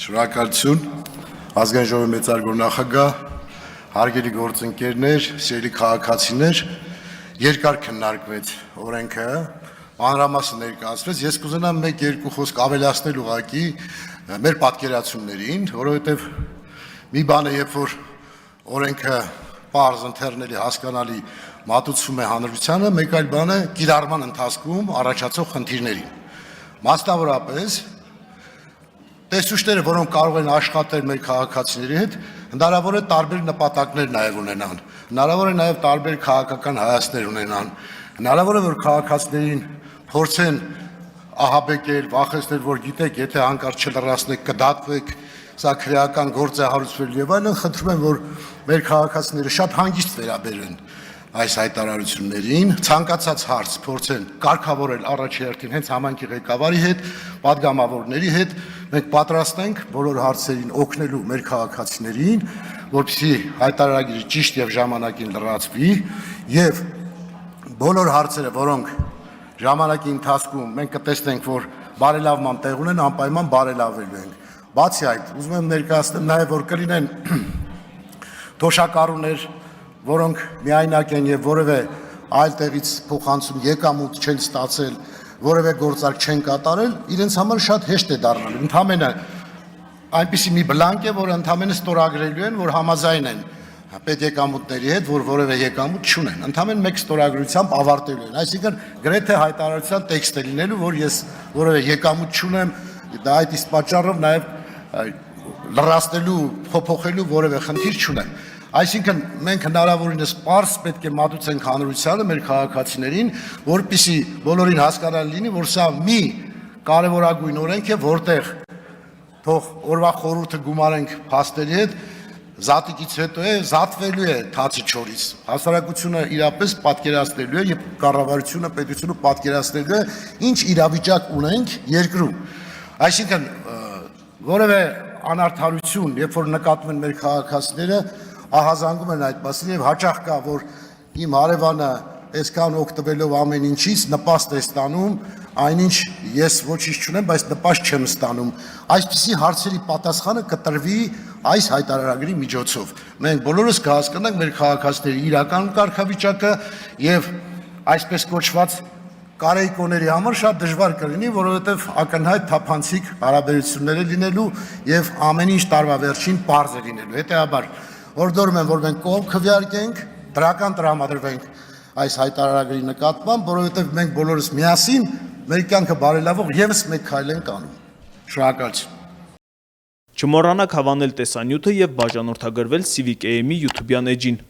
Շնորհակալություն, ազգային ժողովի մեծարգո նախագահ, հարգելի գործընկերներ, սիրելի քաղաքացիներ, երկար քննարկվեց օրենքը, մանրամասն ներկայացվեց, ես կուզենամ 1-2 խոսք ավելացնել ուղղակի մեր պատկերացումներին, որովհետև մի բան է, երբ որ օրենքը պարզ ընթերնելի հասկանալի մատուցվում է հանրությանը, մեկ այլ բան է կիրառման ընթացքում առաջացող խնդիրներին։ Մասնավորապես տեսուչները, որոնք կարող են աշխատել մեր քաղաքացիների հետ, հնարավոր է տարբեր նպատակներ նաև ունենան, հնարավոր է նաև տարբեր քաղաքական հայացքներ ունենան, հնարավոր է, որ քաղաքացիներին փորձեն ահաբեկել, վախեցնել, որ գիտեք, եթե հանկարծ չլրացնեք, կդատվեք, սա քրեական գործ է հարուցվել եւ այլն, խնդրում եմ, որ մեր քաղաքացիները շատ հանգիստ վերաբերեն այս հայտարարություններին, ցանկացած հարց փորձեն կարգավորել առաջի հերթին հենց համայնքի ղեկավարի հետ, падգամավորների հետ, մենք պատրաստ ենք բոլոր հարցերին օգնելու մեր քաղաքացիներին, որպեսզի հայտարարագիրը ճիշտ եւ ժամանակին լրացվի եւ բոլոր հարցերը, որոնք ժամանակի ընթացքում մենք կտեսնենք, որ բարելավման տեղ ունեն, անպայման բարելավելու ենք։ Բացի այդ, ուզում եմ ներկայացնել նաև, որ կլինեն թոշակառուներ, որոնք միայնակ են եւ որևէ այլ տեղից փոխանցում եկամուտ չեն ստացել, որևէ գործարք չեն կատարել, իրենց համար շատ հեշտ է դառնալու։ Ընդհանրապես այնպիսի մի բլանկ է, որ ընդհանրապես ստորագրելու են, որ համաձայն են պետեկամուտների հետ, որ որևէ եկամուտ չունեն։ Ընդհանրապես մեկ ստորագրությամբ ավարտելու են։ Այսինքն գրեթե հայտարարության տեքստ է լինելու, որ ես որևէ եկամուտ չունեմ, դա այդ իսկ պատճառով նաև լրացնելու, փոփոխելու որևէ խնդիր չունեմ։ Այսինքն մենք հնարավորինս պարզ պետք է մատուցենք հանրությանը, մեր քաղաքացիներին, որպեսզի բոլորին հասկանալի լինի, որ սա մի կարևորագույն օրենք է, որտեղ թող օրվա խորհուրդը գումարենք փաստերի հետ, զատիկից հետո է զատվելու է թացի չորից։ Հասարակությունը իրապես պատկերացնելու է եւ կառավարությունը, պետությունը պատկերացնելու է, ինչ իրավիճակ ունենք երկրում։ Այսինքն որևէ անարդարություն, երբ որ նկատում են մեր քաղաքացիները, ահազանգում են այդ մասին եւ հաճախ կա, որ իմ հարևանը այսքան օգտվելով ամեն ինչից նպաստ է ստանում, այնինչ ես ոչինչ չունեմ, բայց նպաստ չեմ ստանում։ Այսպիսի հարցերի պատասխանը կտրվի այս հայտարարագրի միջոցով։ Մենք բոլորս կհասկանանք մեր քաղաքացիների իրական կարգավիճակը եւ այսպես կոչված կարեկոների համար շատ դժվար կլինի, որովհետև ակնհայտ թափանցիկ հարաբերություններ է լինելու եւ ամեն ինչ տարվա վերջին պարզ է լինելու։ Հետեւաբար օրդորում եմ, որ մենք կողմ քվեարկենք, դրական տրամադրվենք այս հայտարարագրի նկատմամբ, որովհետև մենք բոլորս միասին մեր կյանքը բարելավող եւս մեկ քայլ ենք անում։ Շնորհակալություն։ Չմոռանաք հավանել տեսանյութը եւ բաժանորդագրվել Civic AM-ի YouTube-յան էջին։